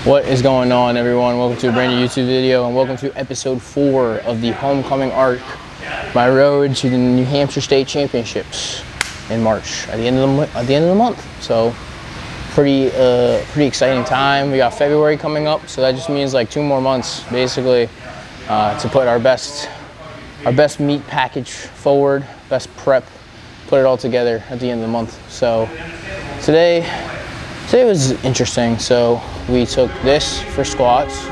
What is going on, everyone? Welcome to a brand new YouTube video, and welcome to episode 4 of the homecoming arc, my road to the New Hampshire State Championships in March at the end of the month. So pretty exciting time. We got February coming up, so that just means like 2 more months basically to put our best meat package forward, best prep, put it all together at the end of the month. So today was interesting. So we took this for squats.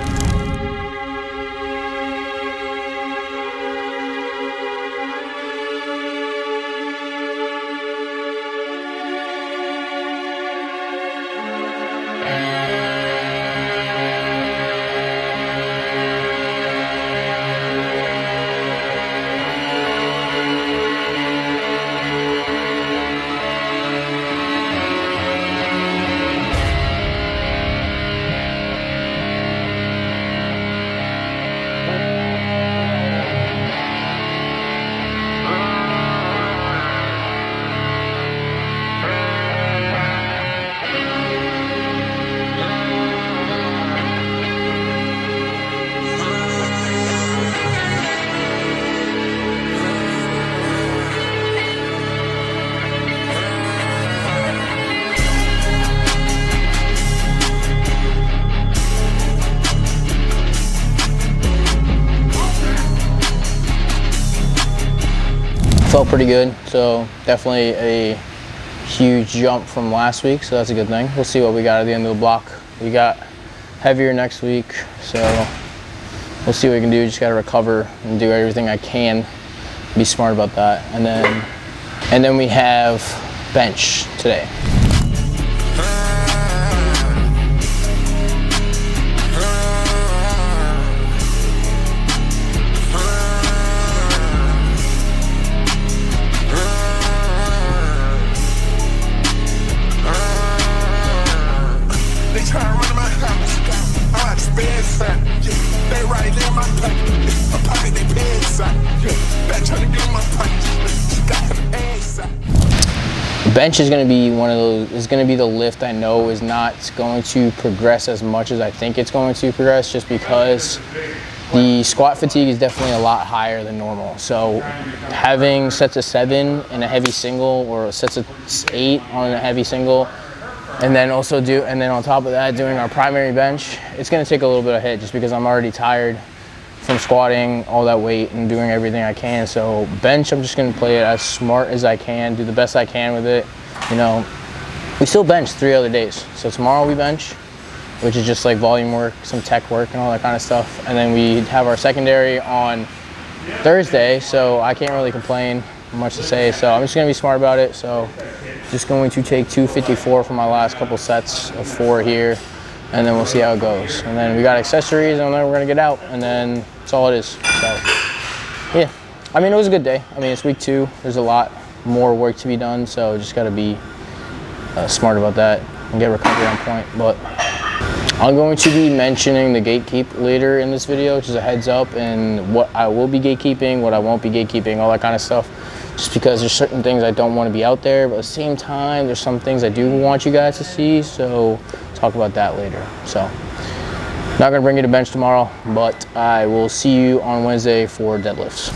Felt pretty good, so definitely a huge jump from last week, so that's a good thing. We'll see what we got at the end of the block. We got heavier next week, so we'll see what we can do. Just got to recover and do everything I can. Be smart about that. And then we have bench today. Bench is going to be one of those, is going to be the lift I know is not going to progress as much as I think it's going to progress, just because the squat fatigue is definitely a lot higher than normal. So having sets of 7 in a heavy single, or sets of 8 on a heavy single, and then on top of that doing our primary bench, it's going to take a little bit of hit just because I'm already tired from squatting all that weight and doing everything I can. So bench, I'm just going to play it as smart as I can, do the best I can with it. You know, we still bench 3 other days. So tomorrow we bench, which is just like volume work, some tech work and all that kind of stuff. And then we have our secondary on Thursday, so I can't really complain, much to say. So I'm just going to be smart about it. So just going to take 254 for my last couple sets of 4 here, and then we'll see how it goes. And then we got accessories, and then we're gonna get out, and then that's all it is. So yeah, I mean, it was a good day. I mean, it's week 2. There's a lot more work to be done, so just gotta be smart about that and get recovery on point. But I'm going to be mentioning the gatekeep later in this video, which is a heads up, and what I will be gatekeeping, what I won't be gatekeeping, all that kind of stuff. Just because there's certain things I don't want to be out there, but at the same time, there's some things I do want you guys to see, so talk about that later. So, not gonna bring you to bench tomorrow, but I will see you on Wednesday for deadlifts.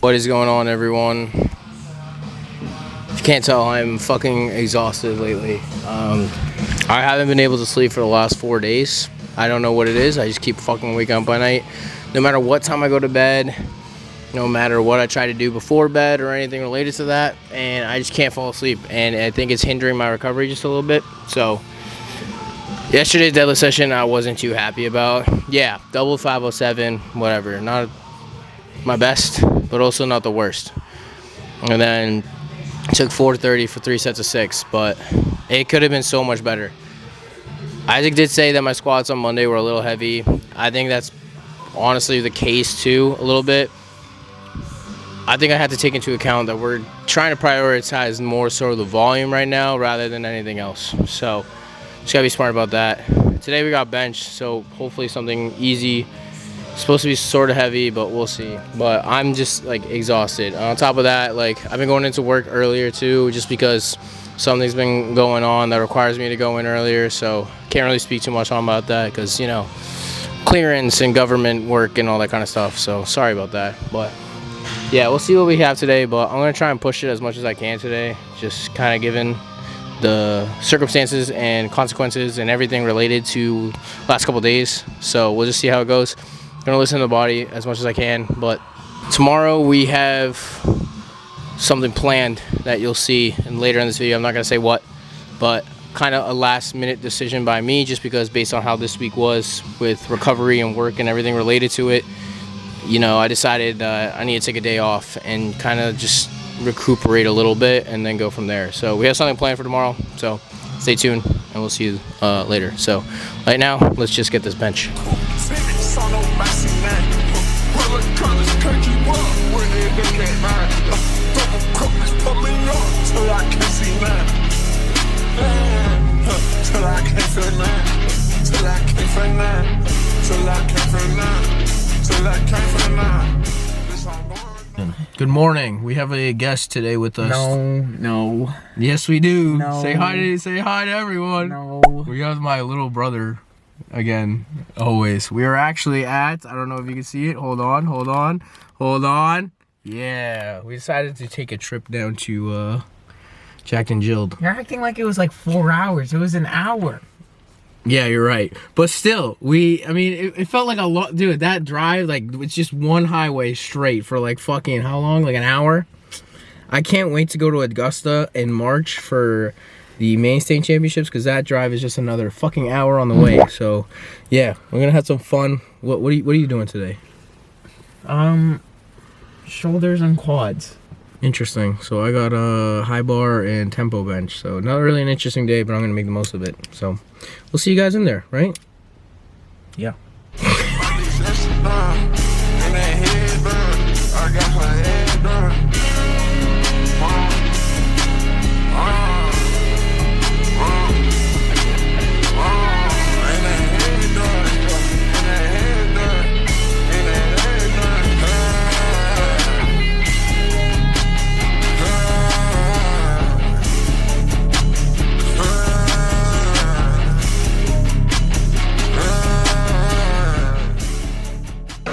What is going on, everyone? If you can't tell, I'm fucking exhausted lately. I haven't been able to sleep for the last 4 days. I don't know what it is. I just keep fucking waking up by night. No matter what time I go to bed, no matter what I try to do before bed or anything related to that, and I just can't fall asleep. And I think it's hindering my recovery just a little bit. So yesterday's deadlift session I wasn't too happy about. Yeah, double 507, whatever. Not my best, but also not the worst. And then took 430 for 3 sets of 6, but It could have been so much better. Isaac did say that my squats on Monday were a little heavy. I think that's honestly the case too, a little bit. I think I had to take into account that we're trying to prioritize more sort of the volume right now rather than anything else. So just gotta be smart about that. Today we got bench, so hopefully something easy. It's supposed to be sort of heavy, but we'll see. But I'm just like exhausted. On top of that, like I've been going into work earlier too, just because something's been going on that requires me to go in earlier. So can't really speak too much on about that because, you know, clearance and government work and all that kind of stuff. So sorry about that. But yeah, we'll see what we have today, but I'm going to try and push it as much as I can today, just kind of given the circumstances and consequences and everything related to last couple days. So we'll just see how it goes. I'm going to listen to the body as much as I can, but tomorrow we have something planned that you'll see and later in this video. I'm not going to say what, but kind of a last minute decision by me, just because based on how this week was with recovery and work and everything related to it, you know, I decided I need to take a day off and kind of just recuperate a little bit and then go from there. So we have something planned for tomorrow, so stay tuned and we'll see you later. So right now, let's just get this bench. Good morning. We have a guest today with us. No. Yes, we do. No. Say hi to everyone. No. We have my little brother again, always. We are actually at, I don't know if you can see it. Hold on. Yeah, we decided to take a trip down to Jack and Jill. You're acting like it was like 4 hours. It was an hour. Yeah, you're right. But still, it felt like a lot. Dude, that drive, like, it's just one highway straight for like fucking how long? Like an hour? I can't wait to go to Augusta in March for the main state championships, because that drive is just another fucking hour on the way. So, yeah, we're gonna have some fun. What are you doing today? Shoulders and quads. Interesting. So I got a high bar and tempo bench. So not really an interesting day, but I'm gonna make the most of it. So we'll see you guys in there, right? Yeah.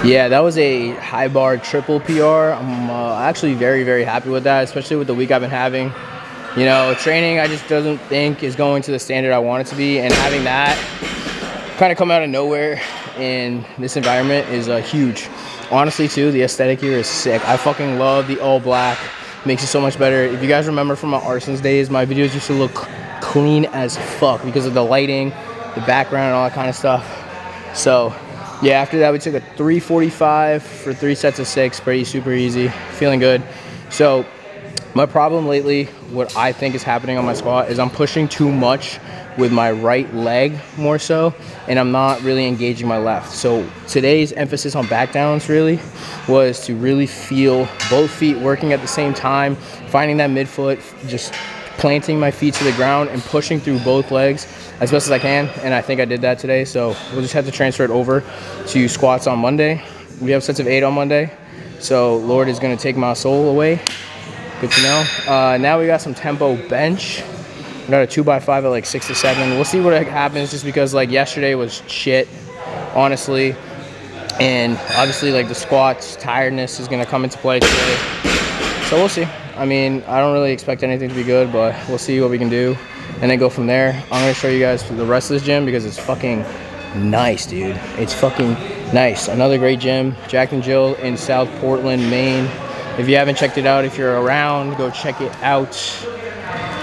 Yeah, that was a high bar triple PR. I'm actually very, very happy with that, especially with the week I've been having. You know, training I just doesn't think is going to the standard I want it to be, and having that kind of come out of nowhere in this environment is huge. Honestly, too, the aesthetic here is sick. I fucking love the all black. Makes it so much better. If you guys remember from my Arsons days, my videos used to look clean as fuck because of the lighting, the background, and all that kind of stuff. So yeah, after that we took a 345 for 3 sets of 6, pretty super easy, feeling good. So my problem lately, what I think is happening on my squat, is I'm pushing too much with my right leg more so, and I'm not really engaging my left. So today's emphasis on back downs really was to really feel both feet working at the same time, finding that midfoot, just planting my feet to the ground and pushing through both legs as best as I can, and I think I did that today. So we'll just have to transfer it over to squats on Monday. We have sets of 8 on Monday, so Lord is going to take my soul away. Good to know. Now we got some tempo bench. We got a 2x5 at like 6 to 7. We'll see what happens, just because like yesterday was shit, honestly, and obviously like the squats tiredness is going to come into play today. So we'll see. I mean, I don't really expect anything to be good, but we'll see what we can do and then go from there. I'm going to show you guys the rest of this gym because it's fucking nice, dude. It's fucking nice. Another great gym, Jack and Jill in South Portland, Maine. If you haven't checked it out, if you're around, go check it out.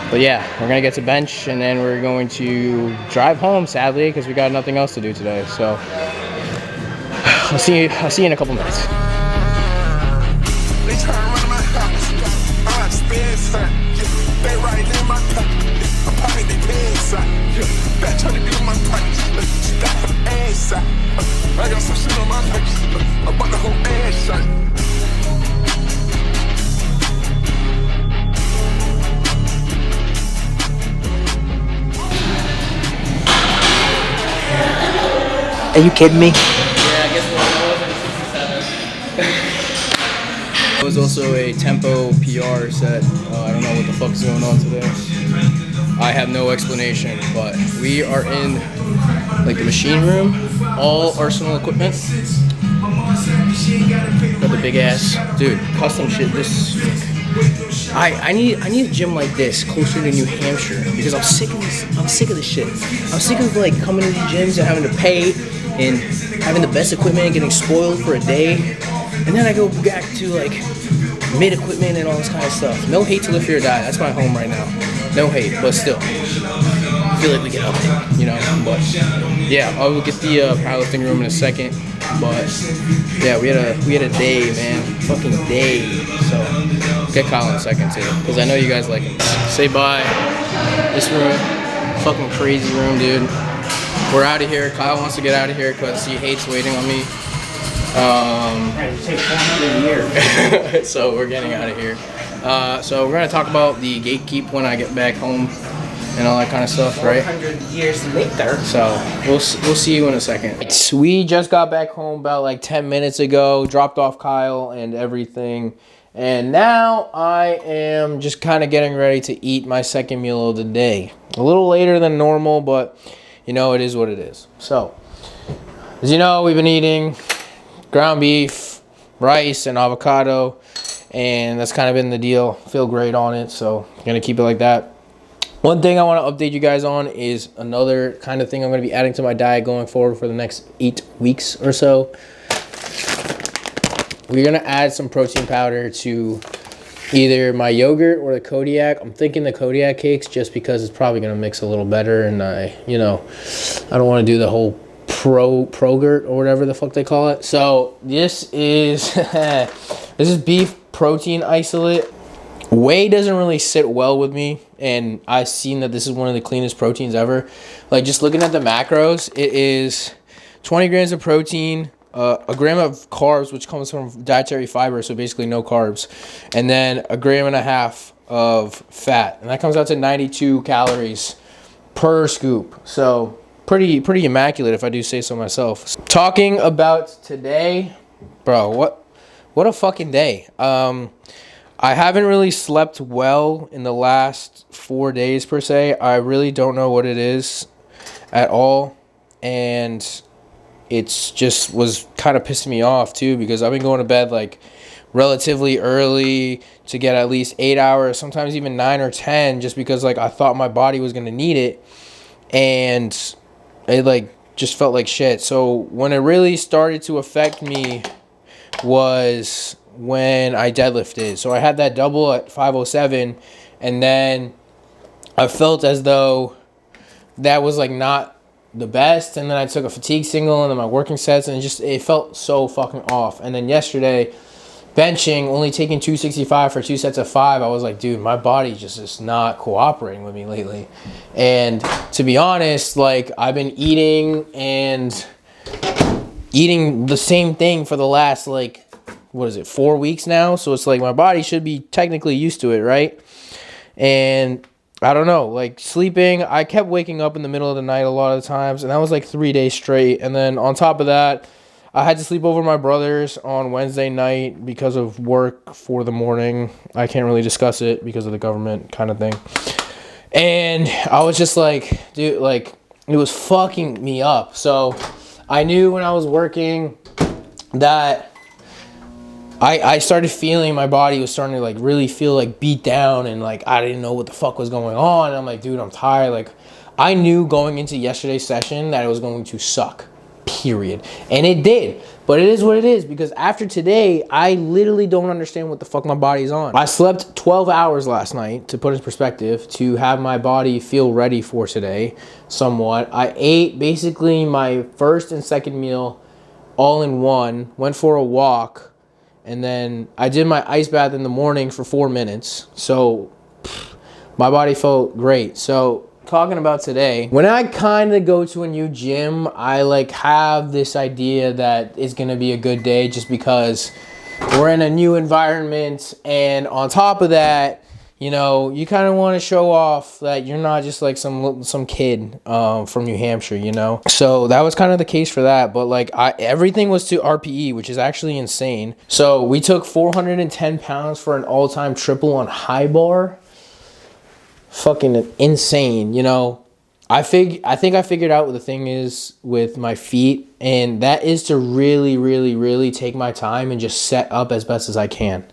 But yeah, we're going to get to bench and then we're going to drive home, sadly, because we got nothing else to do today. So I'll see you in a couple minutes. They right in my pocket. I'm probably That trying to get in my pockets. Got her ass out. I got some shit on my pockets. About the whole ass shot. Are you kidding me? Yeah, I guess it was 67. It was also a tempo PR set. I don't know what the fuck's going on today. I have no explanation, but we are in like the machine room, all Arsenal equipment. Got the big ass, dude, custom shit. This, I need a gym like this closer to New Hampshire because I'm sick of this. I'm sick of this shit. I'm sick of like coming to these gyms and having to pay and having the best equipment and getting spoiled for a day, and then I go back to like mid equipment and all this kind of stuff. No hate to Live Fear or Die. That's my home right now. No hate, but still, I feel like we get up there, you know. But yeah, I will get the powerlifting room in a second. But yeah, we had a day, man, fucking day. So get Kyle in a second too, because I know you guys like him. Say bye. This room, fucking crazy room, dude. We're out of here. Kyle wants to get out of here because he hates waiting on me. It takes 400 years. So we're getting out of here. So we're gonna talk about the gatekeep when I get back home and all that kind of stuff, right? 400 years later. So we'll see you in a second. We just got back home about like 10 minutes ago. Dropped off Kyle and everything, and now I am just kind of getting ready to eat my second meal of the day. A little later than normal, but you know, it is what it is. So, as you know, we've been eating ground beef, rice, and avocado, and that's kind of been the deal. Feel great on it, so I'm gonna keep it like that. One thing I want to update you guys on is another kind of thing I'm going to be adding to my diet going forward for the next 8 weeks or so. We're going to add some protein powder to either my yogurt or the Kodiak. I'm thinking the Kodiak cakes just because it's probably going to mix a little better, and I don't want to do the whole progurt or whatever the fuck they call it. So this is this is beef protein isolate. Whey doesn't really sit well with me, and I've seen that this is one of the cleanest proteins ever. Like, just looking at the macros, it is 20 grams of protein, a gram of carbs, which comes from dietary fiber, so basically no carbs, and then 1.5 grams of fat, and that comes out to 92 calories per scoop. So pretty immaculate, if I do say so myself. Talking about today, bro, what a fucking day. I haven't really slept well in the last 4 days per se. I really don't know what it is at all, and it's just was kind of pissing me off too, because I've been going to bed like relatively early to get at least 8 hours, sometimes even 9 or 10, just because like I thought my body was going to need it, and it like just felt like shit. So when it really started to affect me was when I deadlifted. So I had that double at 507, and then I felt as though that was like not the best, and then I took a fatigue single and then my working sets, and it felt so fucking off. And then yesterday, benching, only taking 265 for 2 sets of 5, I was like, dude, my body just is not cooperating with me lately. And to be honest, like, I've been eating the same thing for the last, like, 4 weeks now? So it's like my body should be technically used to it, right? And I don't know, like sleeping, I kept waking up in the middle of the night a lot of the times, and that was like 3 days straight. And then on top of that, I had to sleep over my brother's on Wednesday night because of work for the morning. I can't really discuss it because of the government kind of thing. And I was just like, dude, like, it was fucking me up. So I knew when I was working that I started feeling my body was starting to like really feel like beat down, and like I didn't know what the fuck was going on. And I'm like, dude, I'm tired. Like, I knew going into yesterday's session that it was going to suck, period. And it did. But it is what it is, because after today, I literally don't understand what the fuck my body's on. I slept 12 hours last night, to put it in perspective, to have my body feel ready for today somewhat. I ate basically my first and second meal all in one, went for a walk, and then I did my ice bath in the morning for 4 minutes. So my body felt great. So talking about today, when I kind of go to a new gym, I like have this idea that it's gonna be a good day just because we're in a new environment, and on top of that, you know, you kind of want to show off that you're not just like some kid from New Hampshire, you know. So that was kind of the case for that. But like everything was to RPE, which is actually insane. So we took 410 pounds for an all-time triple on high bar. Fucking insane, you know. I think I figured out what the thing is with my feet, and that is to really take my time and just set up as best as I can.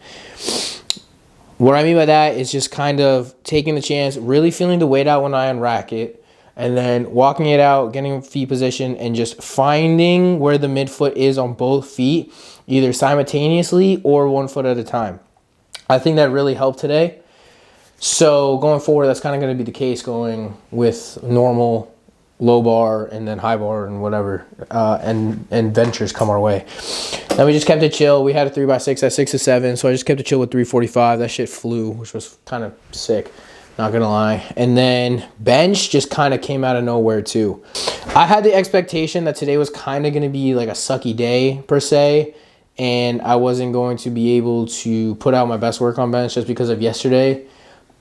What I mean by that is just kind of taking the chance, really feeling the weight out when I unrack it, and then walking it out, getting feet position, and just finding where the midfoot is on both feet, either simultaneously or 1 foot at a time. I think that really helped today. So going forward, that's kind of going to be the case going with normal, low bar, and then high bar and whatever, and ventures come our way. Then we just kept it chill. We had a 3x6 at 6 to 7, so I just kept it chill with 345. That shit flew, which was kind of sick, not gonna lie. And then bench just kind of came out of nowhere too. I had the expectation that today was kind of gonna be like a sucky day per se, and I wasn't going to be able to put out my best work on bench just because of yesterday.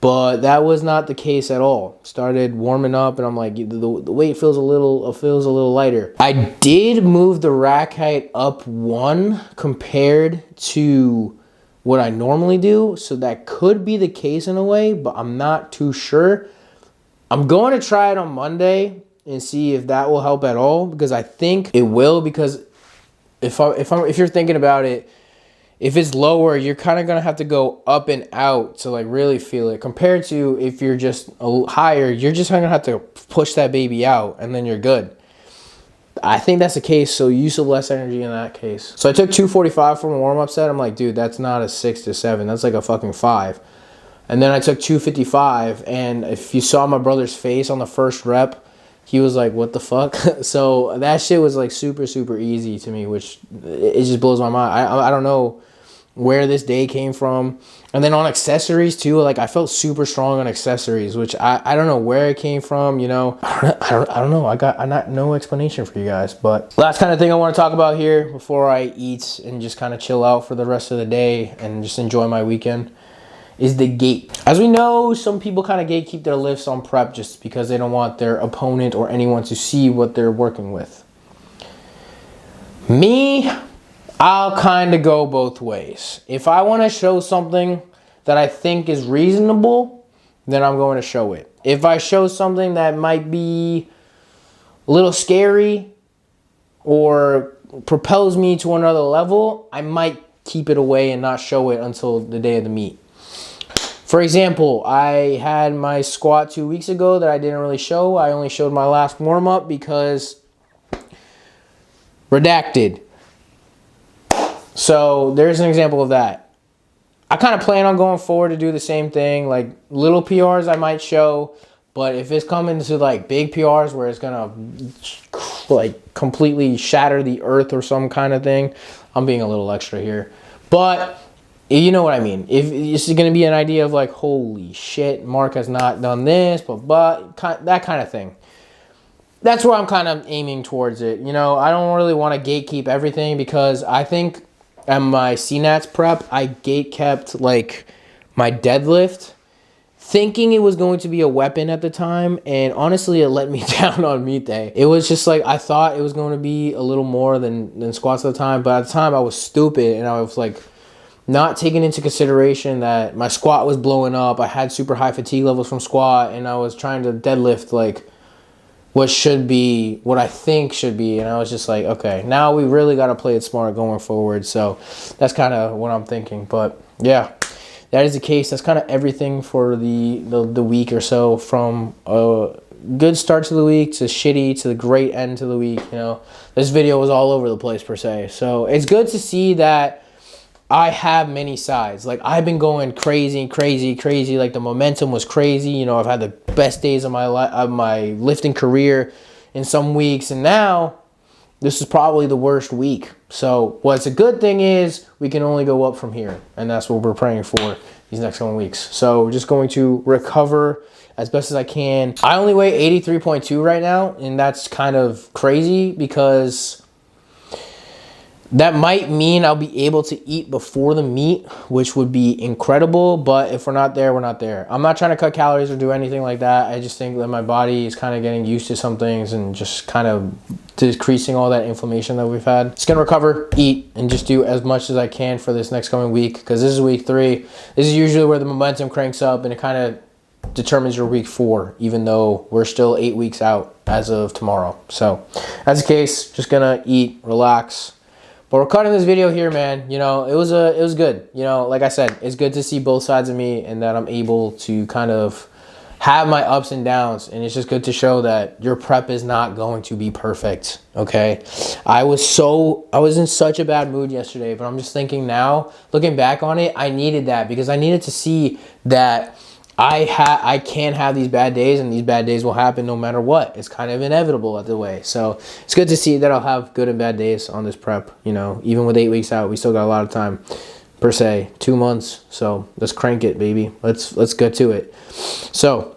But that was not the case at all. Started warming up, and I'm like, the weight feels a little lighter. I did move the rack height up 1 compared to what I normally do, so that could be the case in a way, but I'm not too sure. I'm going to try it on Monday and see if that will help at all, because I think it will. Because if you're thinking about it, if it's lower, you're kind of going to have to go up and out to like really feel it, compared to if you're just higher, you're just going to have to push that baby out and then you're good. I think that's the case, so use of less energy in that case. So I took 245 from a warm-up set. I'm like, dude, that's not a 6 to 7. That's like a fucking 5. And then I took 255, and if you saw my brother's face on the first rep, he was like, what the fuck? So that shit was like super easy to me, which it just blows my mind. I don't know where this day came from. And then on accessories too, like I felt super strong on accessories, which I don't know where it came from, you know. I don't know. I got no explanation for you guys. But last kind of thing I want to talk about here before I eat and just kind of chill out for the rest of the day and just enjoy my weekend is the gate. As we know, some people kind of gatekeep their lifts on prep just because they don't want their opponent or anyone to see what they're working with. Me, I'll kind of go both ways. If I want to show something that I think is reasonable, then I'm going to show it. If I show something that might be a little scary or propels me to another level, I might keep it away and not show it until the day of the meet. For example, I had my squat 2 weeks ago that I didn't really show. I only showed my last warm-up because redacted. So there's an example of that. I kind of plan on going forward to do the same thing. Like little PRs I might show, but if it's coming to like big PRs where it's gonna like completely shatter the earth or some kind of thing, I'm being a little extra here. But you know what I mean. If it's gonna be an idea of like, holy shit, Mark has not done this, but that kind of thing. That's where I'm kind of aiming towards it. You know, I don't really want to gatekeep everything, because I think at my CNATS prep, I gatekept like my deadlift, thinking it was going to be a weapon at the time, and honestly, it let me down on meet day. It was just like, I thought it was going to be a little more than squats at the time, but at the time I was stupid, and I was like not taking into consideration that my squat was blowing up. I had super high fatigue levels from squat, and I was trying to deadlift like what should be, what I think should be, and I was just like, okay, now we really got to play it smart going forward. So that's kind of what I'm thinking. But yeah, that is the case. That's kind of everything for the week or so, from a good start to the week to shitty to the great end to the week. You know, this video was all over the place per se. So it's good to see that I have many sides. Like I've been going crazy. Like the momentum was crazy. You know, I've had the best days of my lifting career in some weeks, and now this is probably the worst week. So what's a good thing is we can only go up from here, and that's what we're praying for these next coming weeks. So just going to recover as best as I can. I only weigh 83.2 right now, and that's kind of crazy because that might mean I'll be able to eat before the meet, which would be incredible. But if we're not there, we're not there. I'm not trying to cut calories or do anything like that. I just think that my body is kind of getting used to some things and just kind of decreasing all that inflammation that we've had. Just gonna recover, eat, and just do as much as I can for this next coming week, because this is week 3. This is usually where the momentum cranks up, and it kind of determines your week 4, even though we're still 8 weeks out as of tomorrow. So as a case, just gonna eat, relax. But we're cutting this video here, man. You know, it was good. You know, like I said, it's good to see both sides of me and that I'm able to kind of have my ups and downs. And it's just good to show that your prep is not going to be perfect, okay? I was in such a bad mood yesterday, but I'm just thinking now, looking back on it, I needed that because I needed to see that I can have these bad days, and these bad days will happen no matter what. It's kind of inevitable at the way. So it's good to see that I'll have good and bad days on this prep. You know, even with 8 weeks out, we still got a lot of time, per se, 2 months. So let's crank it, baby. Let's get to it. So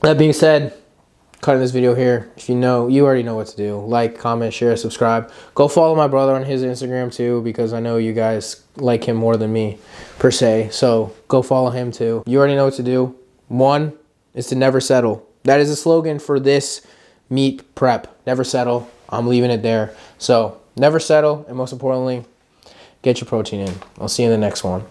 that being said, cutting this video here. If you already know what to do. Like, comment, share, subscribe. Go follow my brother on his Instagram too, because I know you guys like him more than me, per se. So go follow him too. You already know what to do. 1 is to never settle. That is a slogan for this meat prep. Never settle. I'm leaving it there. So never settle, and most importantly, get your protein in. I'll see you in the next one.